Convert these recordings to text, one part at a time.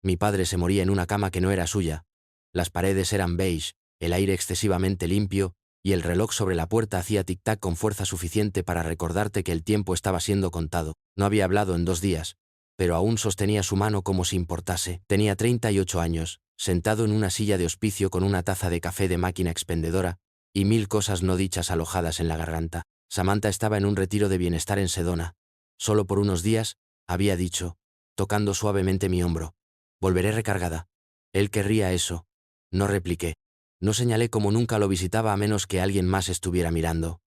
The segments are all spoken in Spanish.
Mi padre se moría en una cama que no era suya. Las paredes eran beige, el aire excesivamente limpio, y el reloj sobre la puerta hacía tic-tac con fuerza suficiente para recordarte que el tiempo estaba siendo contado. No había hablado en 2 días, pero aún sostenía su mano como si importase. Tenía 38 años, sentado en una silla de hospicio con una taza de café de máquina expendedora, y 1000 cosas no dichas alojadas en la garganta. Samantha estaba en un retiro de bienestar en Sedona. Solo por unos días, había dicho, tocando suavemente mi hombro. Volveré recargada. Él querría eso. No repliqué. No señalé como nunca lo visitaba a menos que alguien más estuviera mirando.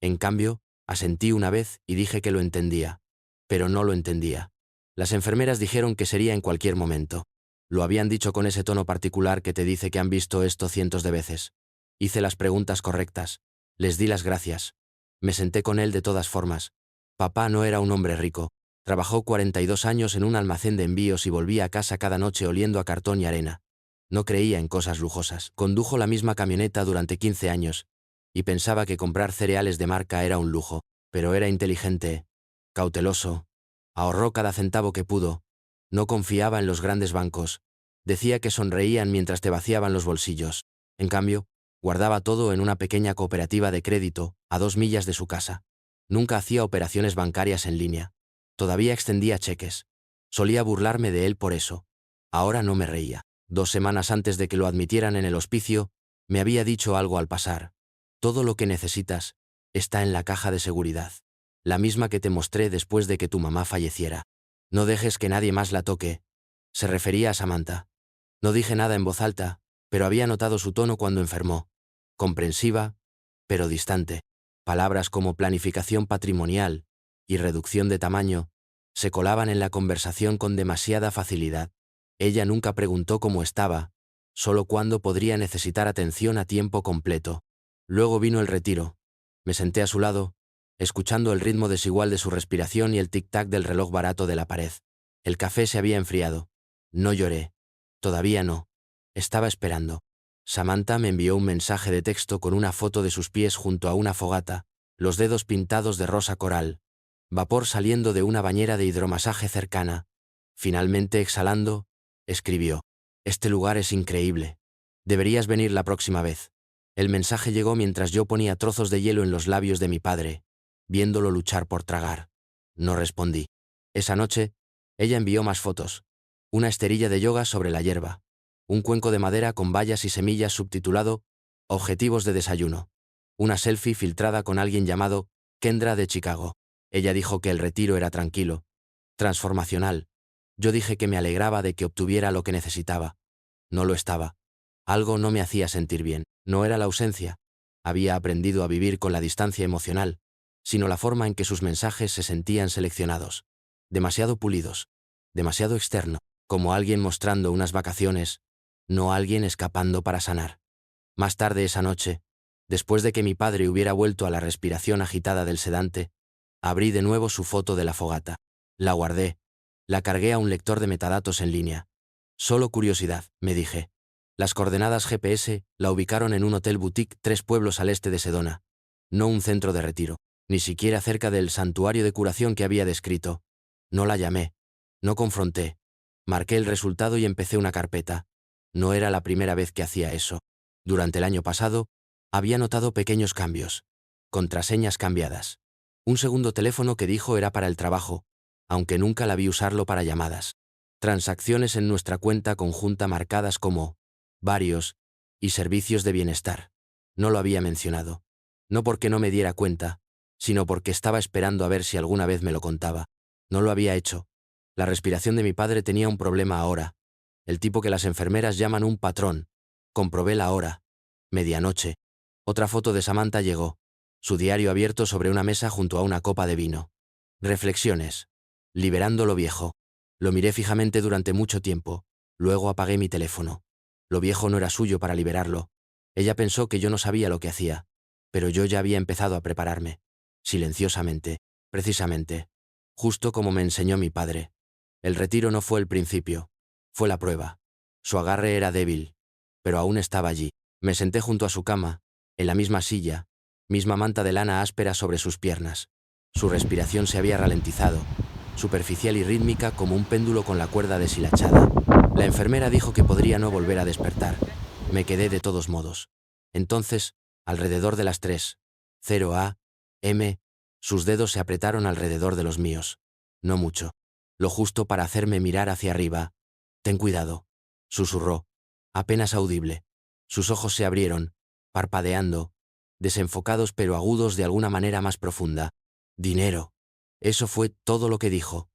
En cambio, asentí una vez y dije que lo entendía. Pero no lo entendía. Las enfermeras dijeron que sería en cualquier momento. Lo habían dicho con ese tono particular que te dice que han visto esto cientos de veces. Hice las preguntas correctas. Les di las gracias. Me senté con él de todas formas. Papá no era un hombre rico. Trabajó 42 años en un almacén de envíos y volvía a casa cada noche oliendo a cartón y arena. No creía en cosas lujosas. Condujo la misma camioneta durante 15 años, y pensaba que comprar cereales de marca era un lujo, pero era inteligente, cauteloso, ahorró cada centavo que pudo, no confiaba en los grandes bancos, decía que sonreían mientras te vaciaban los bolsillos. En cambio, guardaba todo en una pequeña cooperativa de crédito, a 2 millas de su casa. Nunca hacía operaciones bancarias en línea. Todavía extendía cheques. Solía burlarme de él por eso. Ahora no me reía. 2 semanas antes de que lo admitieran en el hospicio, me había dicho algo al pasar. Todo lo que necesitas está en la caja de seguridad. La misma que te mostré después de que tu mamá falleciera. No dejes que nadie más la toque. Se refería a Samantha. No dije nada en voz alta, pero había notado su tono cuando enfermó. Comprensiva, pero distante. Palabras como planificación patrimonial y reducción de tamaño se colaban en la conversación con demasiada facilidad. Ella nunca preguntó cómo estaba, solo cuándo podría necesitar atención a tiempo completo. Luego vino el retiro. Me senté a su lado, escuchando el ritmo desigual de su respiración y el tic-tac del reloj barato de la pared. El café se había enfriado. No lloré. Todavía no. Estaba esperando. Samantha me envió un mensaje de texto con una foto de sus pies junto a una fogata, los dedos pintados de rosa coral, vapor saliendo de una bañera de hidromasaje cercana. Finalmente exhalando, escribió: «Este lugar es increíble. Deberías venir la próxima vez». El mensaje llegó mientras yo ponía trozos de hielo en los labios de mi padre, viéndolo luchar por tragar. No respondí. Esa noche, ella envió más fotos. Una esterilla de yoga sobre la hierba. Un cuenco de madera con bayas y semillas subtitulado «Objetivos de desayuno». Una selfie filtrada con alguien llamado Kendra de Chicago. Ella dijo que el retiro era tranquilo, transformacional. Yo dije que me alegraba de que obtuviera lo que necesitaba. No lo estaba. Algo no me hacía sentir bien. No era la ausencia. Había aprendido a vivir con la distancia emocional, sino la forma en que sus mensajes se sentían seleccionados. Demasiado pulidos. Demasiado externo. Como alguien mostrando unas vacaciones, no alguien escapando para sanar. Más tarde esa noche, después de que mi padre hubiera vuelto a la respiración agitada del sedante, abrí de nuevo su foto de la fogata. La guardé. La cargué a un lector de metadatos en línea. Solo curiosidad, me dije. Las coordenadas GPS la ubicaron en un hotel boutique 3 pueblos al este de Sedona. No un centro de retiro, ni siquiera cerca del santuario de curación que había descrito. No la llamé. No confronté. Marqué el resultado y empecé una carpeta. No era la primera vez que hacía eso. Durante el año pasado, había notado pequeños cambios. Contraseñas cambiadas. Un segundo teléfono que dijo era para el trabajo, aunque nunca la vi usarlo para llamadas. Transacciones en nuestra cuenta conjunta marcadas como varios y servicios de bienestar. No lo había mencionado. No porque no me diera cuenta, sino porque estaba esperando a ver si alguna vez me lo contaba. No lo había hecho. La respiración de mi padre tenía un problema ahora. El tipo que las enfermeras llaman un patrón. Comprobé la hora. Medianoche. Otra foto de Samantha llegó. Su diario abierto sobre una mesa junto a una copa de vino. Reflexiones. Liberando lo viejo. Lo miré fijamente durante mucho tiempo. Luego apagué mi teléfono. Lo viejo no era suyo para liberarlo. Ella pensó que yo no sabía lo que hacía. Pero yo ya había empezado a prepararme. Silenciosamente. Precisamente. Justo como me enseñó mi padre. El retiro no fue el principio. Fue la prueba. Su agarre era débil. Pero aún estaba allí. Me senté junto a su cama, en la misma silla, misma manta de lana áspera sobre sus piernas. Su respiración se había ralentizado, superficial y rítmica como un péndulo con la cuerda deshilachada. La enfermera dijo que podría no volver a despertar. Me quedé de todos modos. Entonces, alrededor de las 3:00 a.m., sus dedos se apretaron alrededor de los míos. No mucho. Lo justo para hacerme mirar hacia arriba. «Ten cuidado», susurró. Apenas audible. Sus ojos se abrieron, parpadeando, desenfocados pero agudos de alguna manera más profunda. «Dinero». Eso fue todo lo que dijo.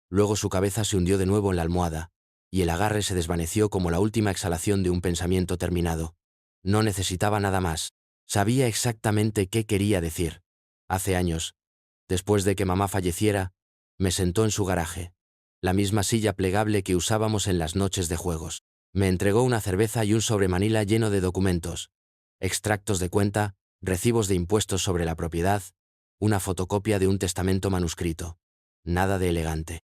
Luego su cabeza se hundió de nuevo en la almohada, y el agarre se desvaneció como la última exhalación de un pensamiento terminado. No necesitaba nada más. Sabía exactamente qué quería decir. Hace años, después de que mamá falleciera, me sentó en su garaje, la misma silla plegable que usábamos en las noches de juegos. Me entregó una cerveza y un sobremanila lleno de documentos, extractos de cuenta, recibos de impuestos sobre la propiedad, una fotocopia de un testamento manuscrito. Nada de elegante.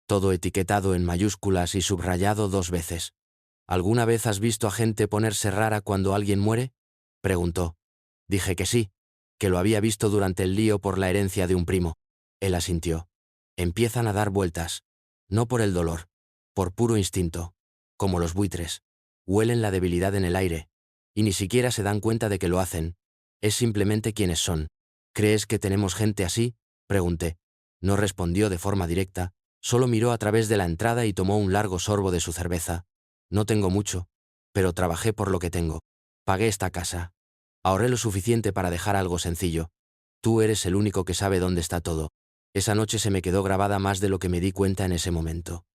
Todo etiquetado en mayúsculas y subrayado 2 veces. «¿Alguna vez has visto a gente ponerse rara cuando alguien muere?», preguntó. Dije que sí, que lo había visto durante el lío por la herencia de un primo. Él asintió. «Empiezan a dar vueltas. No por el dolor, por puro instinto. Como los buitres. Huelen la debilidad en el aire. Y ni siquiera se dan cuenta de que lo hacen. Es simplemente quienes son». «¿Crees que tenemos gente así?», pregunté. No respondió de forma directa, solo miró a través de la entrada y tomó un largo sorbo de su cerveza. «No tengo mucho, pero trabajé por lo que tengo. Pagué esta casa. Ahorré lo suficiente para dejar algo sencillo. Tú eres el único que sabe dónde está todo». Esa noche se me quedó grabada más de lo que me di cuenta en ese momento.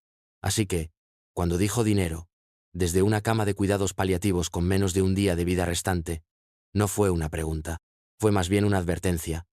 Así que, cuando dijo dinero, desde una cama de cuidados paliativos con menos de un día de vida restante, no fue una pregunta. Fue más bien una advertencia.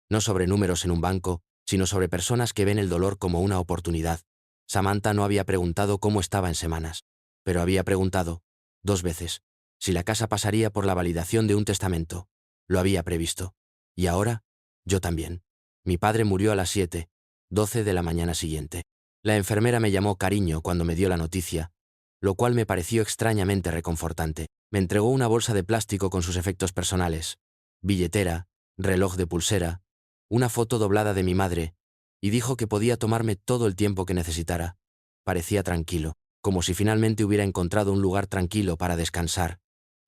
No sobre números en un banco, sino sobre personas que ven el dolor como una oportunidad. Samantha no había preguntado cómo estaba en semanas, pero había preguntado, 2 veces, si la casa pasaría por la validación de un testamento. Lo había previsto. Y ahora, yo también. Mi padre murió a las 7:12 de la mañana siguiente. La enfermera me llamó cariño cuando me dio la noticia, lo cual me pareció extrañamente reconfortante. Me entregó una bolsa de plástico con sus efectos personales, billetera, reloj de pulsera, una foto doblada de mi madre, y dijo que podía tomarme todo el tiempo que necesitara. Parecía tranquilo, como si finalmente hubiera encontrado un lugar tranquilo para descansar.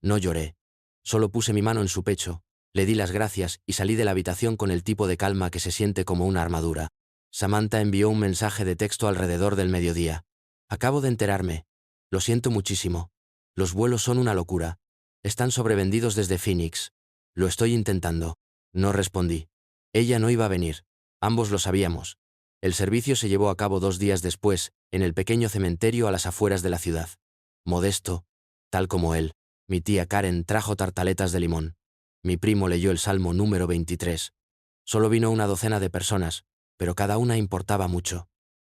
No lloré. Solo puse mi mano en su pecho, le di las gracias y salí de la habitación con el tipo de calma que se siente como una armadura. Samantha envió un mensaje de texto alrededor del mediodía. «Acabo de enterarme. Lo siento muchísimo. Los vuelos son una locura. Están sobrevendidos desde Phoenix. Lo estoy intentando». No respondí. Ella no iba a venir. Ambos lo sabíamos. El servicio se llevó a cabo 2 días después, en el pequeño cementerio a las afueras de la ciudad. Modesto, tal como él. Mi tía Karen trajo tartaletas de limón. Mi primo leyó el Salmo número 23. Solo vino una docena de personas, pero cada una importaba mucho.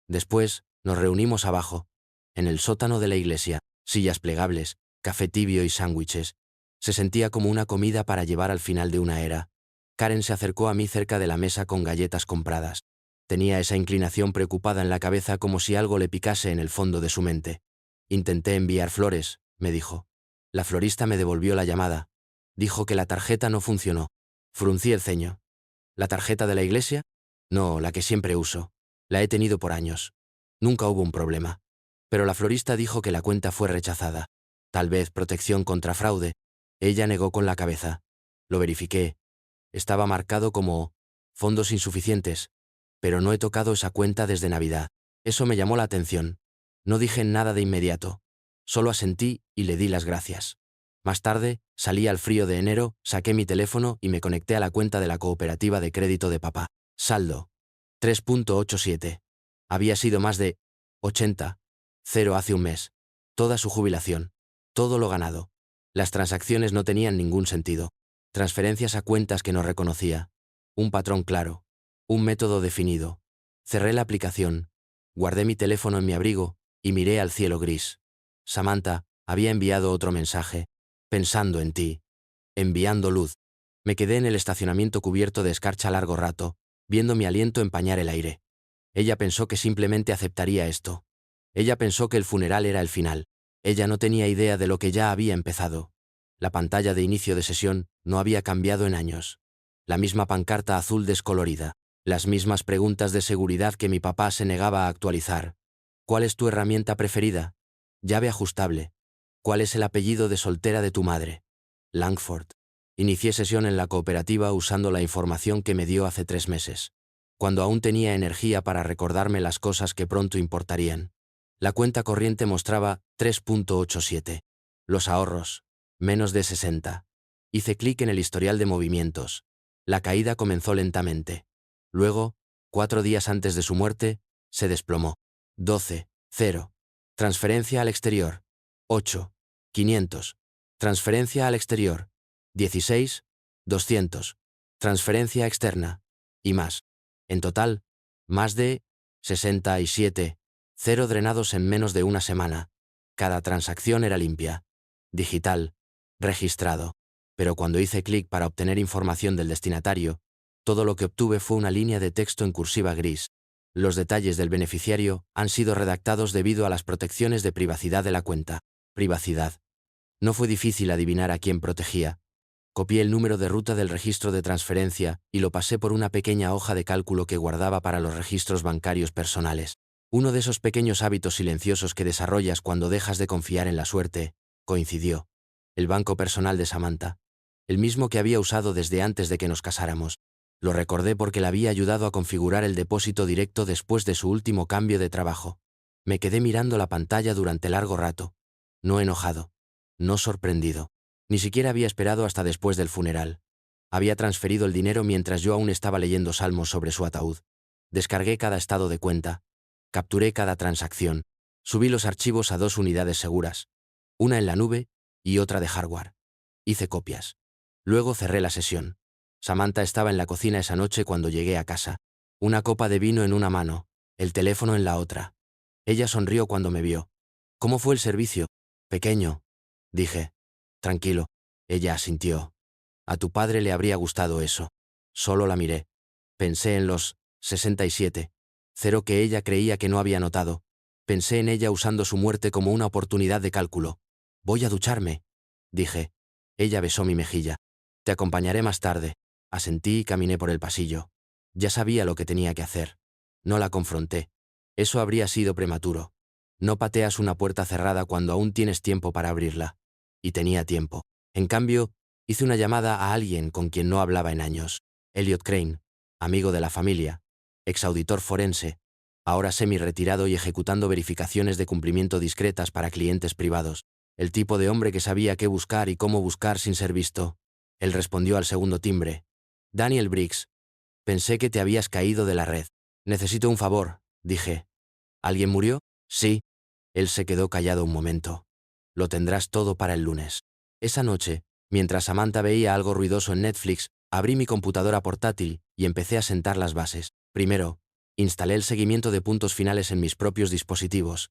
Después, nos reunimos abajo, en el sótano de la iglesia, sillas plegables, café tibio y sándwiches. Se sentía como una comida para llevar al final de una era. Karen se acercó a mí cerca de la mesa con galletas compradas. Tenía esa inclinación preocupada en la cabeza como si algo le picase en el fondo de su mente. «Intenté enviar flores», me dijo. La florista me devolvió la llamada. Dijo que la tarjeta no funcionó. Fruncí el ceño. «¿La tarjeta de la iglesia?» «No, la que siempre uso. La he tenido por años. Nunca hubo un problema». Pero la florista dijo que la cuenta fue rechazada. Tal vez protección contra fraude. Ella negó con la cabeza. Lo verifiqué. Estaba marcado como fondos insuficientes. Pero no he tocado esa cuenta desde Navidad. Eso me llamó la atención. No dije nada de inmediato. Solo asentí y le di las gracias. Más tarde, salí al frío de enero, saqué mi teléfono y me conecté a la cuenta de la cooperativa de crédito de papá. Saldo: 3.87. Había sido más de 80,000 hace un mes. Toda su jubilación. Todo lo ganado. Las transacciones no tenían ningún sentido. Transferencias a cuentas que no reconocía. Un patrón claro. Un método definido. Cerré la aplicación. Guardé mi teléfono en mi abrigo y miré al cielo gris. Samantha había enviado otro mensaje. «Pensando en ti. Enviando luz». Me quedé en el estacionamiento cubierto de escarcha largo rato, viendo mi aliento empañar el aire. Ella pensó que simplemente aceptaría esto. Ella pensó que el funeral era el final. Ella no tenía idea de lo que ya había empezado. La pantalla de inicio de sesión no había cambiado en años. La misma pancarta azul descolorida. Las mismas preguntas de seguridad que mi papá se negaba a actualizar. «¿Cuál es tu herramienta preferida?». Llave ajustable. ¿Cuál es el apellido de soltera de tu madre? Langford. Inicié sesión en la cooperativa usando la información que me dio hace 3 meses, cuando aún tenía energía para recordarme las cosas que pronto importarían. La cuenta corriente mostraba 3.87. Los ahorros, menos de 60. Hice clic en el historial de movimientos. La caída comenzó lentamente. Luego, 4 días antes de su muerte, se desplomó. 12, 0. Transferencia al exterior. 8, 500. Transferencia al exterior. 16, 200. Transferencia externa. Y más. En total, más de 67, 0 drenados en menos de una semana. Cada transacción era limpia. Digital. Registrado. Pero cuando hice clic para obtener información del destinatario, todo lo que obtuve fue una línea de texto en cursiva gris. Los detalles del beneficiario han sido redactados debido a las protecciones de privacidad de la cuenta. Privacidad. No fue difícil adivinar a quién protegía. Copié el número de ruta del registro de transferencia y lo pasé por una pequeña hoja de cálculo que guardaba para los registros bancarios personales. Uno de esos pequeños hábitos silenciosos que desarrollas cuando dejas de confiar en la suerte, coincidió. El banco personal de Samantha. El mismo que había usado desde antes de que nos casáramos. Lo recordé porque la había ayudado a configurar el depósito directo después de su último cambio de trabajo. Me quedé mirando la pantalla durante largo rato. No enojado. No sorprendido. Ni siquiera había esperado hasta después del funeral. Había transferido el dinero mientras yo aún estaba leyendo salmos sobre su ataúd. Descargué cada estado de cuenta. Capturé cada transacción. Subí los archivos a 2 unidades seguras. Una en la nube y otra de hardware. Hice copias. Luego cerré la sesión. Samantha estaba en la cocina esa noche cuando llegué a casa. Una copa de vino en una mano, el teléfono en la otra. Ella sonrió cuando me vio. ¿Cómo fue el servicio? Pequeño, dije. Tranquilo. Ella asintió. A tu padre le habría gustado eso. Solo la miré. Pensé en los 67. 0 que ella creía que no había notado. Pensé en ella usando su muerte como una oportunidad de cálculo. Voy a ducharme, dije. Ella besó mi mejilla. Te acompañaré más tarde. Asentí y caminé por el pasillo. Ya sabía lo que tenía que hacer. No la confronté. Eso habría sido prematuro. No pateas una puerta cerrada cuando aún tienes tiempo para abrirla. Y tenía tiempo. En cambio, hice una llamada a alguien con quien no hablaba en años. Elliot Crane, amigo de la familia, exauditor forense, ahora semi-retirado y ejecutando verificaciones de cumplimiento discretas para clientes privados. El tipo de hombre que sabía qué buscar y cómo buscar sin ser visto. Él respondió al segundo timbre. Daniel Briggs. Pensé que te habías caído de la red. Necesito un favor, dije. ¿Alguien murió? Sí. Él se quedó callado un momento. Lo tendrás todo para el lunes. Esa noche, mientras Samantha veía algo ruidoso en Netflix, abrí mi computadora portátil y empecé a sentar las bases. Primero, instalé el seguimiento de puntos finales en mis propios dispositivos.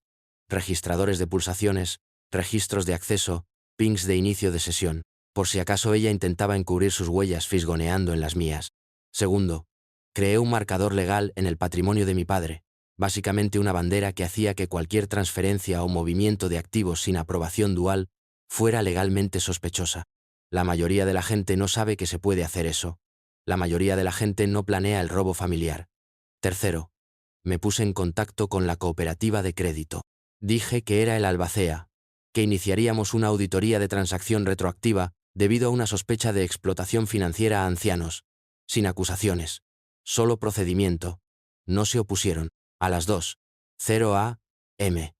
Registradores de pulsaciones, registros de acceso, pings de inicio de sesión, por si acaso ella intentaba encubrir sus huellas fisgoneando en las mías. Segundo, creé un marcador legal en el patrimonio de mi padre, básicamente una bandera que hacía que cualquier transferencia o movimiento de activos sin aprobación dual fuera legalmente sospechosa. La mayoría de la gente no sabe que se puede hacer eso. La mayoría de la gente no planea el robo familiar. Tercero, me puse en contacto con la cooperativa de crédito. Dije que era el albacea, que iniciaríamos una auditoría de transacción retroactiva debido a una sospecha de explotación financiera a ancianos. Sin acusaciones. Solo procedimiento. No se opusieron. A las 2:00 a.m.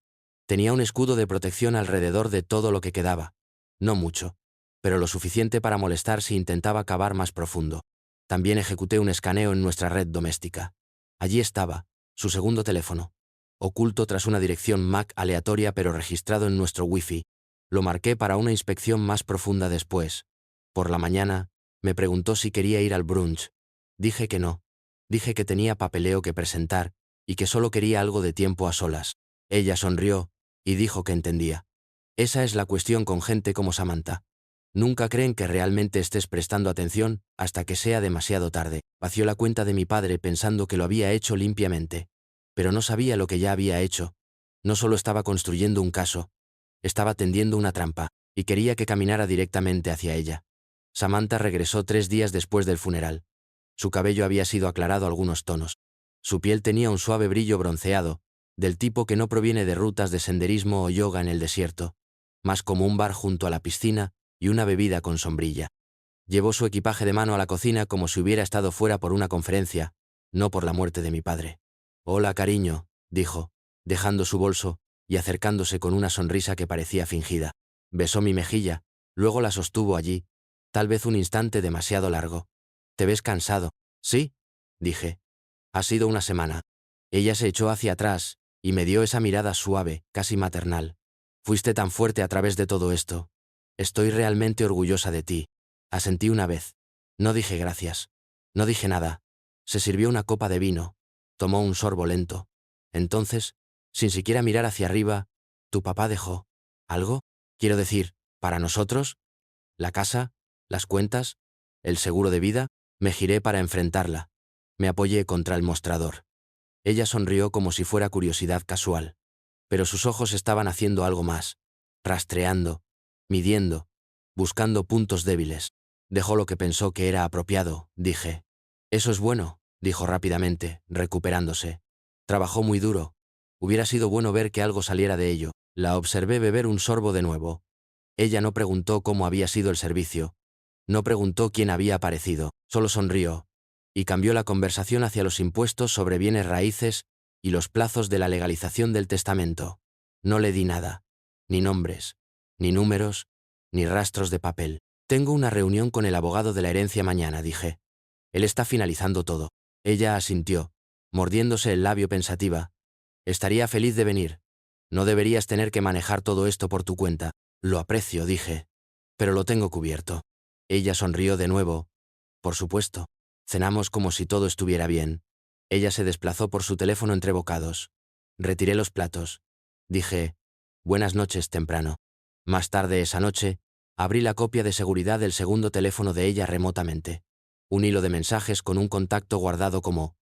Tenía un escudo de protección alrededor de todo lo que quedaba. No mucho, pero lo suficiente para molestar si intentaba cavar más profundo. También ejecuté un escaneo en nuestra red doméstica. Allí estaba, su segundo teléfono, oculto tras una dirección MAC aleatoria pero registrado en nuestro Wi-Fi. Lo marqué para una inspección más profunda después. Por la mañana, me preguntó si quería ir al brunch. Dije que no. Dije que tenía papeleo que presentar y que solo quería algo de tiempo a solas. Ella sonrió y dijo que entendía. Esa es la cuestión con gente como Samantha. Nunca creen que realmente estés prestando atención hasta que sea demasiado tarde. Vació la cuenta de mi padre pensando que lo había hecho limpiamente. Pero no sabía lo que ya había hecho. No solo estaba construyendo un caso, estaba tendiendo una trampa, y quería que caminara directamente hacia ella. Samantha regresó 3 días después del funeral. Su cabello había sido aclarado algunos tonos. Su piel tenía un suave brillo bronceado, del tipo que no proviene de rutas de senderismo o yoga en el desierto, más como un bar junto a la piscina y una bebida con sombrilla. Llevó su equipaje de mano a la cocina como si hubiera estado fuera por una conferencia, no por la muerte de mi padre. «Hola, cariño», dijo, dejando su bolso y acercándose con una sonrisa que parecía fingida. Besó mi mejilla, luego la sostuvo allí, tal vez un instante demasiado largo. «¿Te ves cansado?» «Sí», dije. «Ha sido una semana». Ella se echó hacia atrás y me dio esa mirada suave, casi maternal. «Fuiste tan fuerte a través de todo esto. Estoy realmente orgullosa de ti». Asentí una vez. No dije gracias. No dije nada. Se sirvió una copa de vino. Tomó un sorbo lento. Entonces, sin siquiera mirar hacia arriba, «¿Tu papá dejó algo? Quiero decir, para nosotros? ¿La casa? ¿Las cuentas? ¿El seguro de vida?» Me giré para enfrentarla. Me apoyé contra el mostrador. Ella sonrió como si fuera curiosidad casual. Pero sus ojos estaban haciendo algo más. Rastreando, midiendo, buscando puntos débiles. Dejó lo que pensó que era apropiado, dije. «Eso es bueno», dijo rápidamente, recuperándose. «Trabajó muy duro. Hubiera sido bueno ver que algo saliera de ello». La observé beber un sorbo de nuevo. Ella no preguntó cómo había sido el servicio. No preguntó quién había aparecido, solo sonrió. Y cambió la conversación hacia los impuestos sobre bienes raíces y los plazos de la legalización del testamento. No le di nada. Ni nombres, ni números, ni rastros de papel. «Tengo una reunión con el abogado de la herencia mañana», dije. «Él está finalizando todo». Ella asintió, mordiéndose el labio pensativa. «Estaría feliz de venir. No deberías tener que manejar todo esto por tu cuenta». «Lo aprecio», dije. «Pero lo tengo cubierto». Ella sonrió de nuevo. «Por supuesto». Cenamos como si todo estuviera bien. Ella se desplazó por su teléfono entre bocados. Retiré los platos. Dije, «Buenas noches», temprano. Más tarde esa noche, abrí la copia de seguridad del segundo teléfono de ella remotamente. Un hilo de mensajes con un contacto guardado como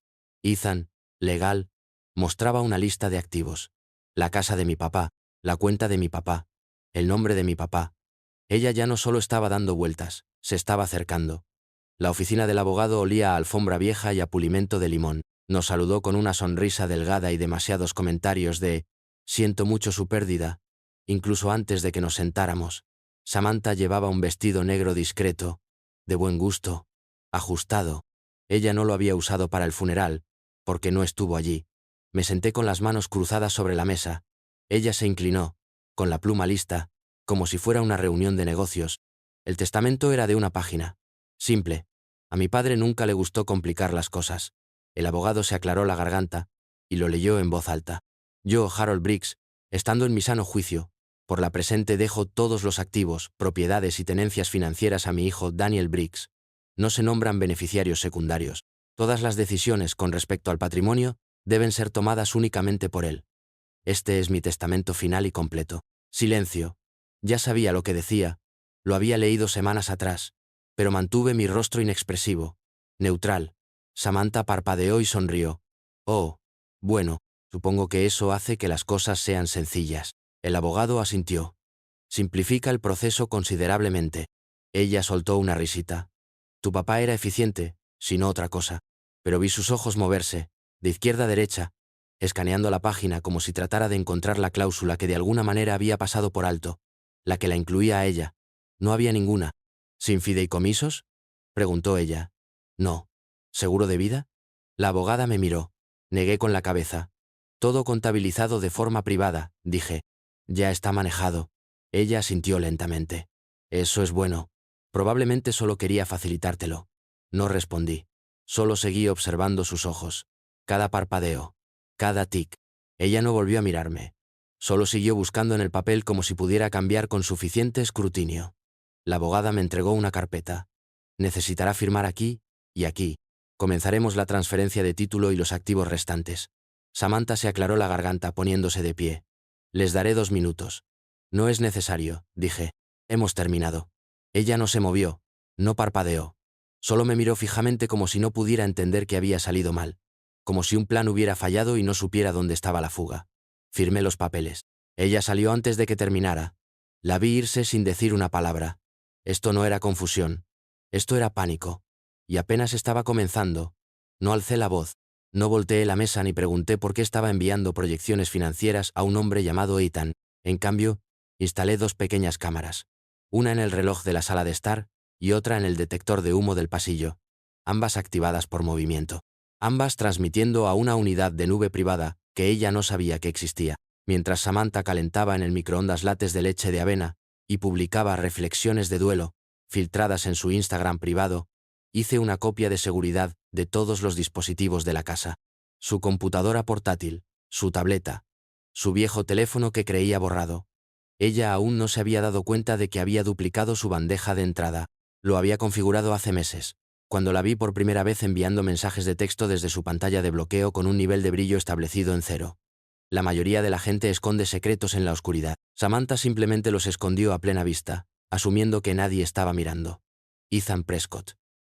Ethan, legal, mostraba una lista de activos. La casa de mi papá, la cuenta de mi papá, el nombre de mi papá. Ella ya no solo estaba dando vueltas, se estaba acercando. La oficina del abogado olía a alfombra vieja y a pulimento de limón. Nos saludó con una sonrisa delgada y demasiados comentarios de «siento mucho su pérdida», incluso antes de que nos sentáramos. Samantha llevaba un vestido negro discreto, de buen gusto, ajustado. Ella no lo había usado para el funeral, porque no estuvo allí. Me senté con las manos cruzadas sobre la mesa. Ella se inclinó, con la pluma lista, como si fuera una reunión de negocios. El testamento era de una página. Simple. A mi padre nunca le gustó complicar las cosas. El abogado se aclaró la garganta y lo leyó en voz alta. «Yo, Harold Briggs, estando en mi sano juicio, por la presente dejo todos los activos, propiedades y tenencias financieras a mi hijo Daniel Briggs. No se nombran beneficiarios secundarios. Todas las decisiones con respecto al patrimonio deben ser tomadas únicamente por él. Este es mi testamento final y completo». Silencio. Ya sabía lo que decía. Lo había leído semanas atrás, pero mantuve mi rostro inexpresivo, neutral. Samantha parpadeó y sonrió. «Oh, bueno, supongo que eso hace que las cosas sean sencillas». El abogado asintió. «Simplifica el proceso considerablemente». Ella soltó una risita. «Tu papá era eficiente, si no otra cosa». Pero vi sus ojos moverse, de izquierda a derecha, escaneando la página como si tratara de encontrar la cláusula que de alguna manera había pasado por alto, la que la incluía a ella. No había ninguna. «¿Sin fideicomisos?», preguntó ella. «No». «¿Seguro de vida?». La abogada me miró. Negué con la cabeza. «Todo contabilizado de forma privada», dije. «Ya está manejado». Ella asintió lentamente. «Eso es bueno. Probablemente solo quería facilitártelo». No respondí. Solo seguí observando sus ojos. Cada parpadeo. Cada tic. Ella no volvió a mirarme. Solo siguió buscando en el papel como si pudiera cambiar con suficiente escrutinio. La abogada me entregó una carpeta. «Necesitará firmar aquí y aquí. Comenzaremos la transferencia de título y los activos restantes». Samantha se aclaró la garganta poniéndose de pie. «Les daré 2 minutos». «No es necesario», dije. «Hemos terminado». Ella no se movió, no parpadeó. Solo me miró fijamente como si no pudiera entender que había salido mal, como si un plan hubiera fallado y no supiera dónde estaba la fuga. Firmé los papeles. Ella salió antes de que terminara. La vi irse sin decir una palabra. Esto no era confusión. Esto era pánico. Y apenas estaba comenzando. No alcé la voz. No volteé la mesa ni pregunté por qué estaba enviando proyecciones financieras a un hombre llamado Ethan. En cambio, instalé 2 pequeñas cámaras. Una en el reloj de la sala de estar y otra en el detector de humo del pasillo, ambas activadas por movimiento. Ambas transmitiendo a una unidad de nube privada que ella no sabía que existía. Mientras Samantha calentaba en el microondas lates de leche de avena y publicaba reflexiones de duelo, filtradas en su Instagram privado, hice una copia de seguridad de todos los dispositivos de la casa. Su computadora portátil, su tableta, su viejo teléfono que creía borrado. Ella aún no se había dado cuenta de que había duplicado su bandeja de entrada. Lo había configurado hace meses, cuando la vi por primera vez enviando mensajes de texto desde su pantalla de bloqueo con un nivel de brillo establecido en 0. La mayoría de la gente esconde secretos en la oscuridad. Samantha simplemente los escondió a plena vista, asumiendo que nadie estaba mirando. Ethan Prescott.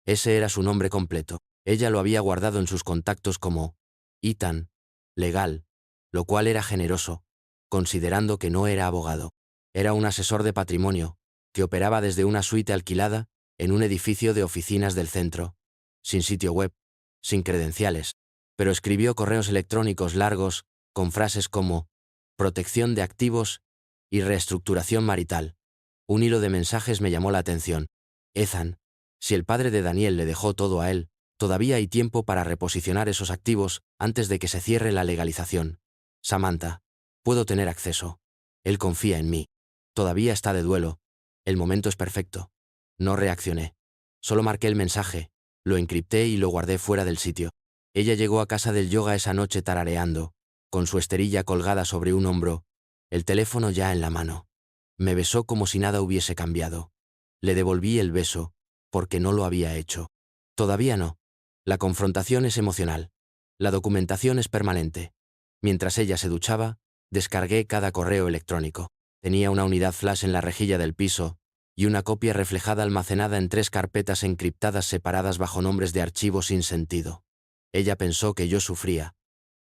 Ese era su nombre completo. Ella lo había guardado en sus contactos como Ethan, legal, lo cual era generoso, considerando que no era abogado. Era un asesor de patrimonio, que operaba desde una suite alquilada en un edificio de oficinas del centro, sin sitio web, sin credenciales, pero escribió correos electrónicos largos con frases como protección de activos y reestructuración marital. Un hilo de mensajes me llamó la atención. Ethan, si el padre de Daniel le dejó todo a él, todavía hay tiempo para reposicionar esos activos antes de que se cierre la legalización. Samantha, puedo tener acceso. Él confía en mí. Todavía está de duelo. El momento es perfecto. No reaccioné. Solo marqué el mensaje, lo encripté y lo guardé fuera del sitio. Ella llegó a casa del yoga esa noche tarareando, con su esterilla colgada sobre un hombro, el teléfono ya en la mano. Me besó como si nada hubiese cambiado. Le devolví el beso, porque no lo había hecho. Todavía no. La confrontación es emocional. La documentación es permanente. Mientras ella se duchaba, descargué cada correo electrónico. Tenía una unidad flash en la rejilla del piso y una copia reflejada almacenada en 3 carpetas encriptadas separadas bajo nombres de archivos sin sentido. Ella pensó que yo sufría.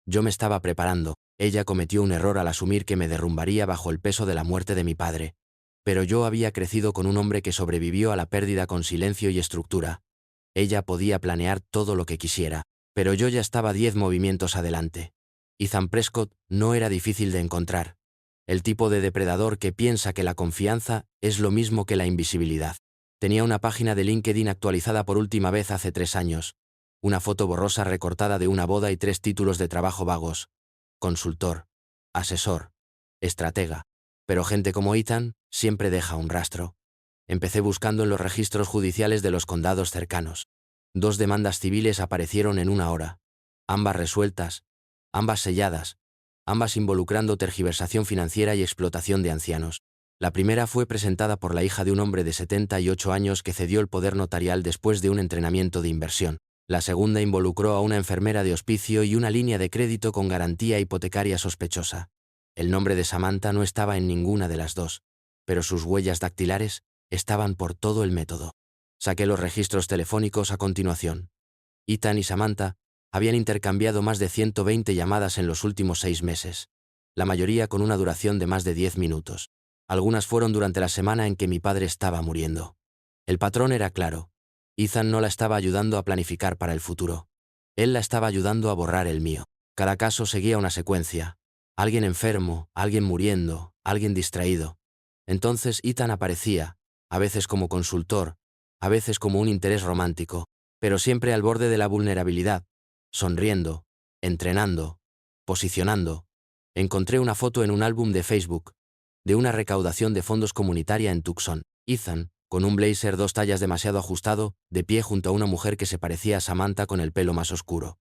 Yo me estaba preparando. Ella cometió un error al asumir que me derrumbaría bajo el peso de la muerte de mi padre. Pero yo había crecido con un hombre que sobrevivió a la pérdida con silencio y estructura. Ella podía planear todo lo que quisiera, pero yo ya estaba 10 movimientos adelante. Ethan Prescott no era difícil de encontrar. El tipo de depredador que piensa que la confianza es lo mismo que la invisibilidad. Tenía una página de LinkedIn actualizada por última vez hace 3 años. Una foto borrosa recortada de una boda y 3 títulos de trabajo vagos. Consultor, asesor, estratega. Pero gente como Ethan siempre deja un rastro. Empecé buscando en los registros judiciales de los condados cercanos. 2 demandas civiles aparecieron en una hora. Ambas resueltas, ambas selladas, ambas involucrando tergiversación financiera y explotación de ancianos. La primera fue presentada por la hija de un hombre de 78 años que cedió el poder notarial después de un entrenamiento de inversión. La segunda involucró a una enfermera de hospicio y una línea de crédito con garantía hipotecaria sospechosa. El nombre de Samantha no estaba en ninguna de las 2, pero sus huellas dactilares estaban por todo el método. Saqué los registros telefónicos a continuación. Ethan y Samantha habían intercambiado más de 120 llamadas en los últimos 6 meses, la mayoría con una duración de más de 10 minutos. Algunas fueron durante la semana en que mi padre estaba muriendo. El patrón era claro. Ethan no la estaba ayudando a planificar para el futuro. Él la estaba ayudando a borrar el mío. Cada caso seguía una secuencia. Alguien enfermo, alguien muriendo, alguien distraído. Entonces Ethan aparecía, a veces como consultor, a veces como un interés romántico, pero siempre al borde de la vulnerabilidad, sonriendo, entrenando, posicionando. Encontré una foto en un álbum de Facebook, de una recaudación de fondos comunitaria en Tucson. Ethan, con un blazer 2 tallas demasiado ajustado, de pie junto a una mujer que se parecía a Samantha con el pelo más oscuro.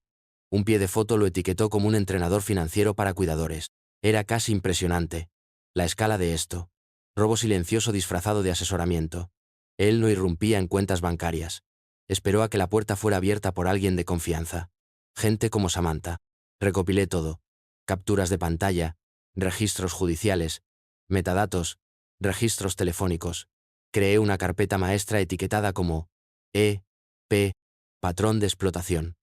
Un pie de foto lo etiquetó como un entrenador financiero para cuidadores. Era casi impresionante. La escala de esto. Robo silencioso disfrazado de asesoramiento. Él no irrumpía en cuentas bancarias. Esperó a que la puerta fuera abierta por alguien de confianza. Gente como Samantha. Recopilé todo. Capturas de pantalla, registros judiciales, metadatos, registros telefónicos. Creé una carpeta maestra etiquetada como E.P. Patrón de explotación.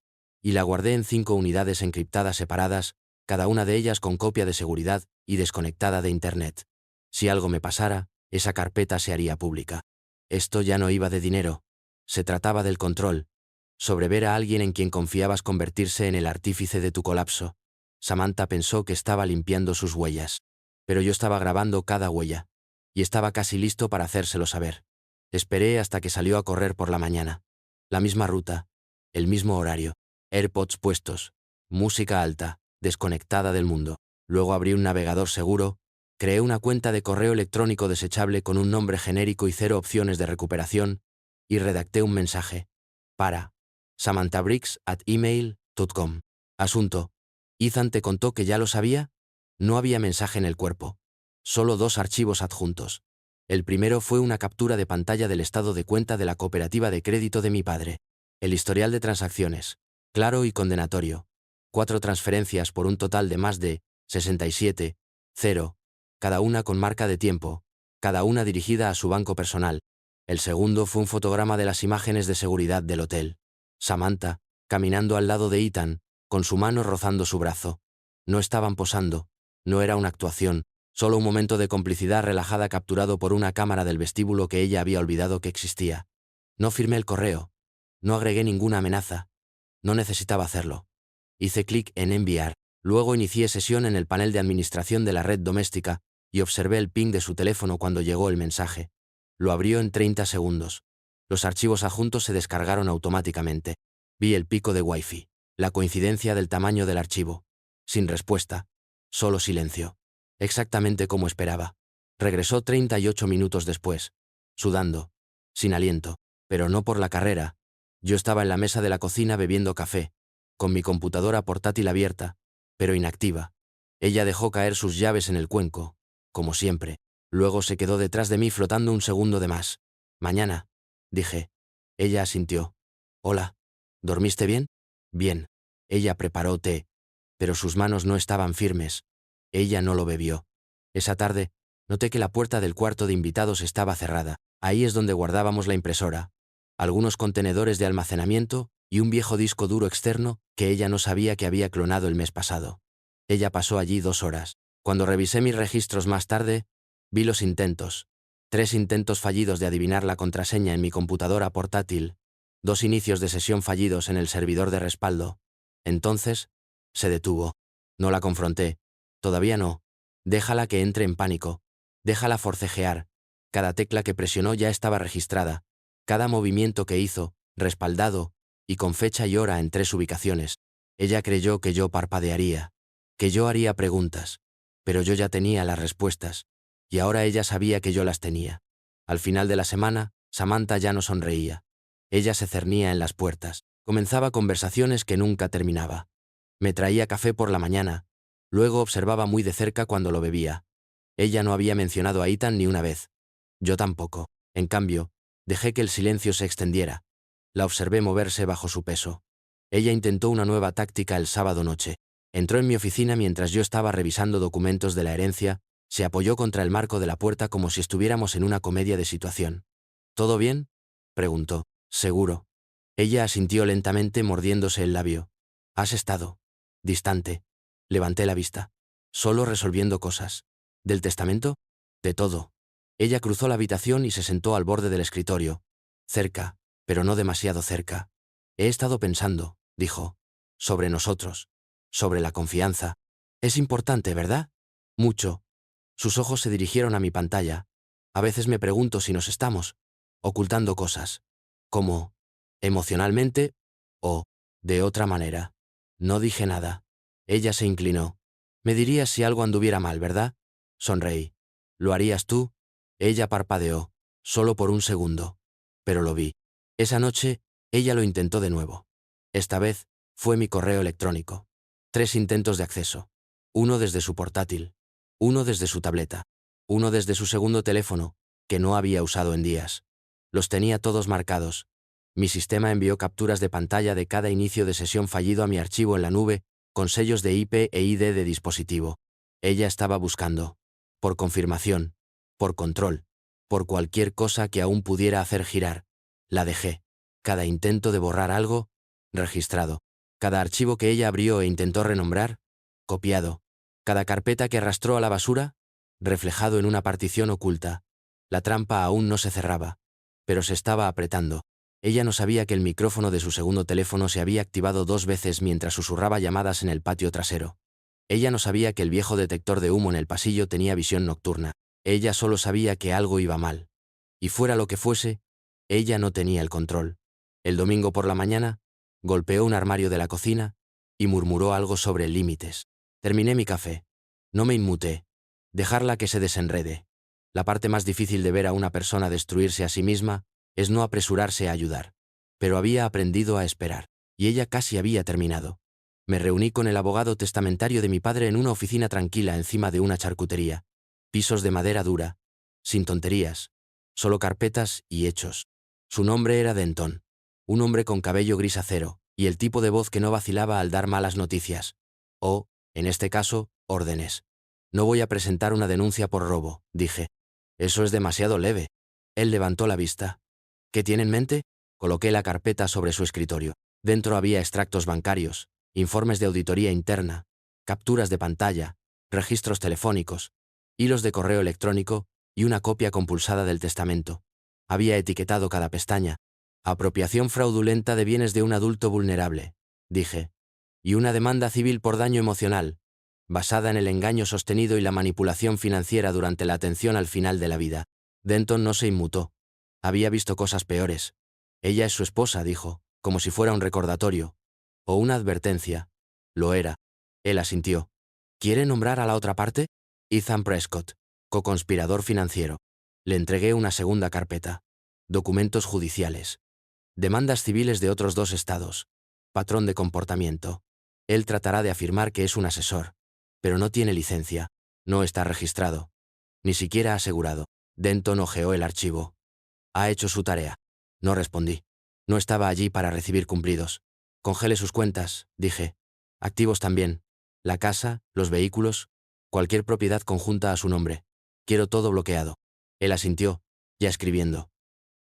Y la guardé en 5 unidades encriptadas separadas, cada una de ellas con copia de seguridad y desconectada de Internet. Si algo me pasara, esa carpeta se haría pública. Esto ya no iba de dinero. Se trataba del control. sobre ver a alguien en quien confiabas convertirse en el artífice de tu colapso. Samantha pensó que estaba limpiando sus huellas. Pero yo estaba grabando cada huella. Y estaba casi listo para hacérselo saber. Esperé hasta que salió a correr por la mañana. La misma ruta, el mismo horario, AirPods puestos, música alta, desconectada del mundo. Luego abrí un navegador seguro, creé una cuenta de correo electrónico desechable con un nombre genérico y 0 opciones de recuperación, y redacté un mensaje. Para samanthabriggs@email.com. Asunto. ¿Ethan te contó que ya lo sabía? No había mensaje en el cuerpo. Solo 2 archivos adjuntos. El primero fue una captura de pantalla del estado de cuenta de la cooperativa de crédito de mi padre. El historial de transacciones. Claro y condenatorio. 4 transferencias por un total de más de 67,0, cada una con marca de tiempo, cada una dirigida a su banco personal. El segundo fue un fotograma de las imágenes de seguridad del hotel. Samantha, caminando al lado de Ethan, con su mano rozando su brazo. No estaban posando, no era una actuación, solo un momento de complicidad relajada capturado por una cámara del vestíbulo que ella había olvidado que existía. No firmé el correo. No agregué ninguna amenaza. No necesitaba hacerlo. Hice clic en enviar. Luego inicié sesión en el panel de administración de la red doméstica y observé el ping de su teléfono cuando llegó el mensaje. Lo abrió en 30 segundos. Los archivos adjuntos se descargaron automáticamente. Vi el pico de Wi-Fi. La coincidencia del tamaño del archivo. Sin respuesta. Solo silencio. Exactamente como esperaba. Regresó 38 minutos después. Sudando. Sin aliento. Pero no por la carrera. Yo estaba en la mesa de la cocina bebiendo café, con mi computadora portátil abierta, pero inactiva. Ella dejó caer sus llaves en el cuenco, como siempre. Luego se quedó detrás de mí flotando un segundo de más. Mañana, dije. Ella asintió. Hola. ¿Dormiste bien? Bien. Ella preparó té, pero sus manos no estaban firmes. Ella no lo bebió. Esa tarde, noté que la puerta del cuarto de invitados estaba cerrada. Ahí es donde guardábamos la impresora, algunos contenedores de almacenamiento y un viejo disco duro externo que ella no sabía que había clonado el mes pasado. Ella pasó allí 2 horas. Cuando revisé mis registros más tarde, vi los intentos. 3 intentos fallidos de adivinar la contraseña en mi computadora portátil, 2 inicios de sesión fallidos en el servidor de respaldo. Entonces, se detuvo. No la confronté. Todavía no. Déjala que entre en pánico. Déjala forcejear. Cada tecla que presionó ya estaba registrada. Cada movimiento que hizo, respaldado, y con fecha y hora en 3 ubicaciones. Ella creyó que yo parpadearía, que yo haría preguntas, pero yo ya tenía las respuestas, y ahora ella sabía que yo las tenía. Al final de la semana, Samantha ya no sonreía. Ella se cernía en las puertas, comenzaba conversaciones que nunca terminaba. Me traía café por la mañana, luego observaba muy de cerca cuando lo bebía. Ella no había mencionado a Ethan ni una vez. Yo tampoco. En cambio, dejé que el silencio se extendiera. La observé moverse bajo su peso. Ella intentó una nueva táctica el sábado noche. Entró en mi oficina mientras yo estaba revisando documentos de la herencia, se apoyó contra el marco de la puerta como si estuviéramos en una comedia de situación. ¿Todo bien?, preguntó. Seguro. Ella asintió lentamente mordiéndose el labio. ¿Has estado? Distante. Levanté la vista. Solo resolviendo cosas. ¿Del testamento? De todo. Ella cruzó la habitación y se sentó al borde del escritorio. Cerca, pero no demasiado cerca. He estado pensando, dijo, sobre nosotros, sobre la confianza. Es importante, ¿verdad? Mucho. Sus ojos se dirigieron a mi pantalla. A veces me pregunto si nos estamos ocultando cosas. Como, emocionalmente, o, de otra manera. No dije nada. Ella se inclinó. Me dirías si algo anduviera mal, ¿verdad? Sonreí. ¿Lo harías tú? Ella parpadeó, solo por un segundo. Pero lo vi. Esa noche, ella lo intentó de nuevo. Esta vez, fue mi correo electrónico. 3 intentos de acceso. Uno desde su portátil. Uno desde su tableta. Uno desde su segundo teléfono, que no había usado en días. Los tenía todos marcados. Mi sistema envió capturas de pantalla de cada inicio de sesión fallido a mi archivo en la nube, con sellos de IP e ID de dispositivo. Ella estaba buscando. Por confirmación. Por control. Por cualquier cosa que aún pudiera hacer girar. La dejé. Cada intento de borrar algo, registrado. Cada archivo que ella abrió e intentó renombrar, copiado. Cada carpeta que arrastró a la basura, reflejado en una partición oculta. La trampa aún no se cerraba, pero se estaba apretando. Ella no sabía que el micrófono de su segundo teléfono se había activado 2 veces mientras susurraba llamadas en el patio trasero. Ella no sabía que el viejo detector de humo en el pasillo tenía visión nocturna. Ella solo sabía que algo iba mal. Y fuera lo que fuese, ella no tenía el control. El domingo por la mañana, golpeó un armario de la cocina y murmuró algo sobre límites. Terminé mi café. No me inmuté. Dejarla que se desenrede. La parte más difícil de ver a una persona destruirse a sí misma es no apresurarse a ayudar. Pero había aprendido a esperar. Y ella casi había terminado. Me reuní con el abogado testamentario de mi padre en una oficina tranquila encima de una charcutería. Pisos de madera dura. Sin tonterías. Solo carpetas y hechos. Su nombre era Denton. Un hombre con cabello gris acero, y el tipo de voz que no vacilaba al dar malas noticias. O, en este caso, órdenes. No voy a presentar una denuncia por robo, dije. Eso es demasiado leve. Él levantó la vista. ¿Qué tiene en mente? Coloqué la carpeta sobre su escritorio. Dentro había extractos bancarios, informes de auditoría interna, capturas de pantalla, registros telefónicos, hilos de correo electrónico y una copia compulsada del testamento. Había etiquetado cada pestaña. Apropiación fraudulenta de bienes de un adulto vulnerable, dije. Y una demanda civil por daño emocional, basada en el engaño sostenido y la manipulación financiera durante la atención al final de la vida. Denton no se inmutó. Había visto cosas peores. Ella es su esposa, dijo, como si fuera un recordatorio. O una advertencia. Lo era. Él asintió. ¿Quiere nombrar a la otra parte? Ethan Prescott, coconspirador financiero. Le entregué una segunda carpeta. Documentos judiciales. Demandas civiles de otros 2 estados. Patrón de comportamiento. Él tratará de afirmar que es un asesor. Pero no tiene licencia. No está registrado. Ni siquiera asegurado. Denton hojeó el archivo. Ha hecho su tarea. No respondí. No estaba allí para recibir cumplidos. Congele sus cuentas, dije. Activos también. La casa, los vehículos, cualquier propiedad conjunta a su nombre. Quiero todo bloqueado. Él asintió, ya escribiendo.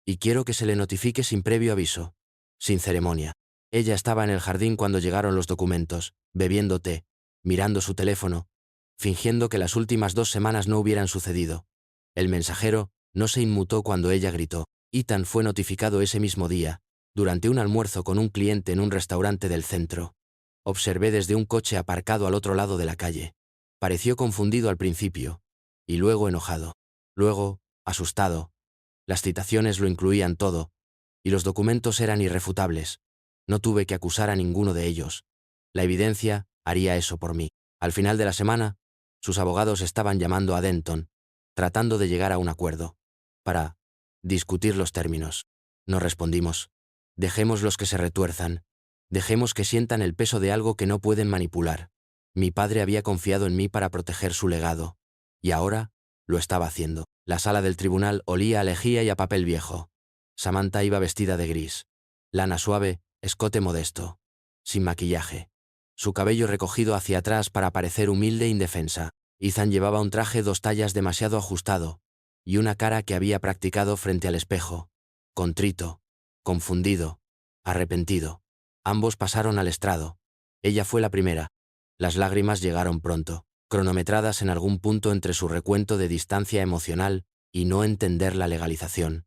Y quiero que se le notifique sin previo aviso. Sin ceremonia. Ella estaba en el jardín cuando llegaron los documentos, bebiendo té, mirando su teléfono, fingiendo que las últimas 2 semanas no hubieran sucedido. El mensajero no se inmutó cuando ella gritó. Ethan fue notificado ese mismo día, durante un almuerzo con un cliente en un restaurante del centro. Observé desde un coche aparcado al otro lado de la calle. Pareció confundido al principio, y luego enojado. Luego, asustado. Las citaciones lo incluían todo, y los documentos eran irrefutables. No tuve que acusar a ninguno de ellos. La evidencia haría eso por mí. Al final de la semana, sus abogados estaban llamando a Denton, tratando de llegar a un acuerdo. Para discutir los términos. No respondimos. Dejémoslos que se retuerzan. Dejemos que sientan el peso de algo que no pueden manipular. Mi padre había confiado en mí para proteger su legado. Y ahora, lo estaba haciendo. La sala del tribunal olía a lejía y a papel viejo. Samantha iba vestida de gris. Lana suave, escote modesto. Sin maquillaje. Su cabello recogido hacia atrás para parecer humilde e indefensa. Ethan llevaba un traje 2 tallas demasiado ajustado, y una cara que había practicado frente al espejo. Contrito. Confundido. Arrepentido. Ambos pasaron al estrado. Ella fue la primera. Las lágrimas llegaron pronto, cronometradas en algún punto entre su recuento de distancia emocional y no entender la legalización.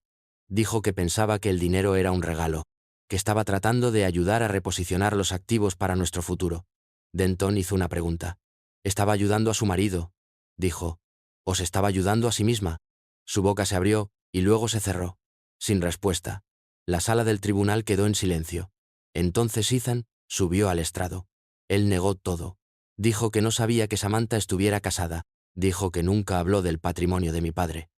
Dijo que pensaba que el dinero era un regalo, que estaba tratando de ayudar a reposicionar los activos para nuestro futuro. Denton hizo una pregunta. Estaba ayudando a su marido, dijo. ¿O se estaba ayudando a sí misma? Su boca se abrió y luego se cerró. Sin respuesta. La sala del tribunal quedó en silencio. Entonces Ethan subió al estrado. Él negó todo. Dijo que no sabía que Samantha estuviera casada. Dijo que nunca habló del patrimonio de mi padre.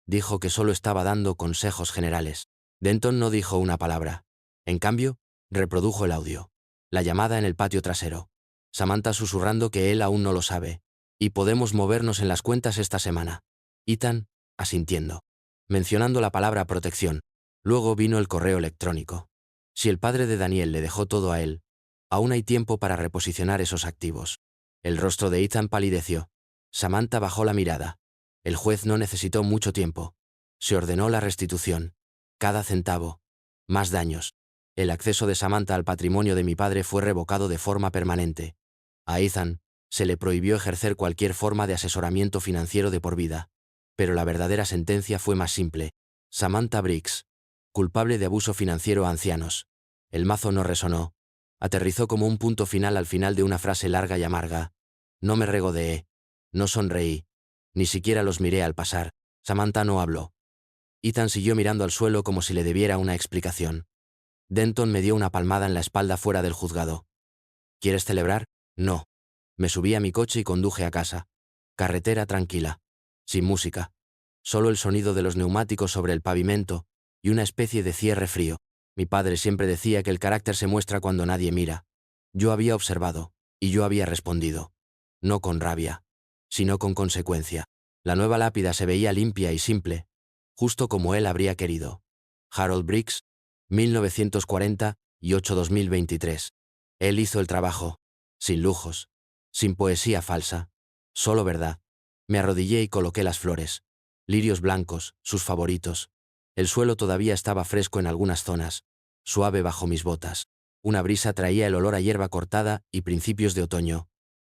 Dijo que solo estaba dando consejos generales. Denton no dijo una palabra. En cambio, reprodujo el audio. La llamada en el patio trasero. Samantha susurrando que él aún no lo sabe. Y podemos movernos en las cuentas esta semana. Ethan, asintiendo. Mencionando la palabra protección. Luego vino el correo electrónico. Si el padre de Daniel le dejó todo a él, aún hay tiempo para reposicionar esos activos. El rostro de Ethan palideció. Samantha bajó la mirada. El juez no necesitó mucho tiempo. Se ordenó la restitución. Cada centavo. Más daños. El acceso de Samantha al patrimonio de mi padre fue revocado de forma permanente. A Ethan se le prohibió ejercer cualquier forma de asesoramiento financiero de por vida. Pero la verdadera sentencia fue más simple. Samantha Briggs culpable de abuso financiero a ancianos. El mazo no resonó. Aterrizó como un punto final al final de una frase larga y amarga. No me regodeé. No sonreí. Ni siquiera los miré al pasar. Samantha no habló. Ethan siguió mirando al suelo como si le debiera una explicación. Denton me dio una palmada en la espalda fuera del juzgado. ¿Quieres celebrar? No. Me subí a mi coche y conduje a casa. Carretera tranquila. Sin música. Solo el sonido de los neumáticos sobre el pavimento y una especie de cierre frío. Mi padre siempre decía que el carácter se muestra cuando nadie mira. Yo había observado, y yo había respondido. No con rabia, sino con consecuencia. La nueva lápida se veía limpia y simple, justo como él habría querido. Harold Briggs, 1948-2023. Él hizo el trabajo, sin lujos, sin poesía falsa, solo verdad. Me arrodillé y coloqué las flores. Lirios blancos, sus favoritos. El suelo todavía estaba fresco en algunas zonas, suave bajo mis botas. Una brisa traía el olor a hierba cortada y principios de otoño.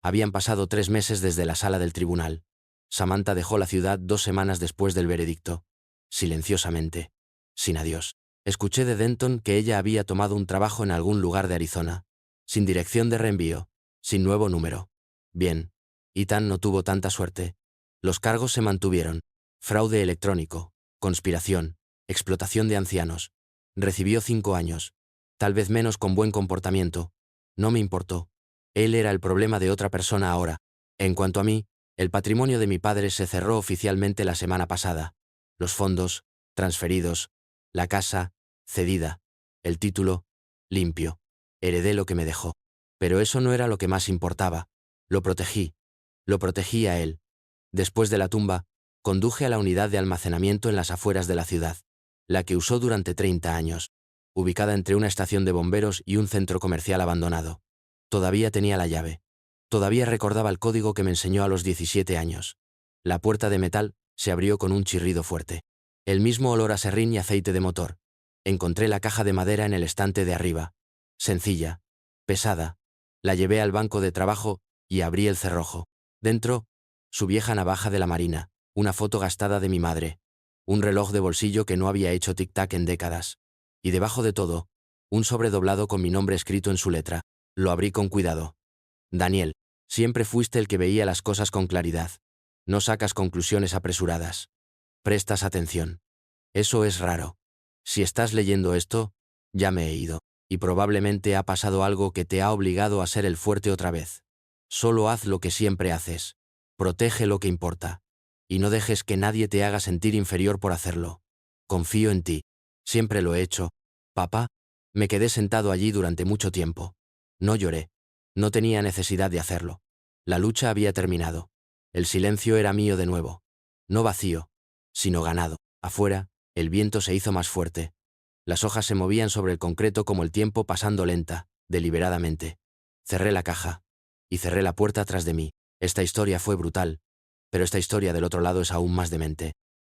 Habían pasado 3 meses desde la sala del tribunal. Samantha dejó la ciudad 2 semanas después del veredicto. Silenciosamente. Sin adiós. Escuché de Denton que ella había tomado un trabajo en algún lugar de Arizona. Sin dirección de reenvío. Sin nuevo número. Bien. Ethan no tuvo tanta suerte. Los cargos se mantuvieron. Fraude electrónico. Conspiración. Explotación de ancianos. Recibió 5 años. Tal vez menos con buen comportamiento. No me importó. Él era el problema de otra persona ahora. En cuanto a mí, el patrimonio de mi padre se cerró oficialmente la semana pasada. Los fondos, transferidos. La casa, cedida. El título, limpio. Heredé lo que me dejó. Pero eso no era lo que más importaba. Lo protegí. Lo protegí a él. Después de la tumba, conduje a la unidad de almacenamiento en las afueras de la ciudad, la que usó durante 30 años, ubicada entre una estación de bomberos y un centro comercial abandonado. Todavía tenía la llave. Todavía recordaba el código que me enseñó a los 17 años. La puerta de metal se abrió con un chirrido fuerte. El mismo olor a serrín y aceite de motor. Encontré la caja de madera en el estante de arriba. Sencilla. Pesada. La llevé al banco de trabajo y abrí el cerrojo. Dentro, su vieja navaja de la marina, una foto gastada de mi madre, un reloj de bolsillo que no había hecho tic-tac en décadas. Y debajo de todo, un sobre doblado con mi nombre escrito en su letra. Lo abrí con cuidado. Daniel, siempre fuiste el que veía las cosas con claridad. No sacas conclusiones apresuradas. Prestas atención. Eso es raro. Si estás leyendo esto, ya me he ido, y probablemente ha pasado algo que te ha obligado a ser el fuerte otra vez. Solo haz lo que siempre haces. Protege lo que importa. Y no dejes que nadie te haga sentir inferior por hacerlo. Confío en ti. Siempre lo he hecho. Papá, me quedé sentado allí durante mucho tiempo. No lloré. No tenía necesidad de hacerlo. La lucha había terminado. El silencio era mío de nuevo. No vacío, sino ganado. Afuera, el viento se hizo más fuerte. Las hojas se movían sobre el concreto como el tiempo pasando lenta, deliberadamente. Cerré la caja. Y cerré la puerta tras de mí. Esta historia fue brutal. Pero esta historia del otro lado es aún más demente.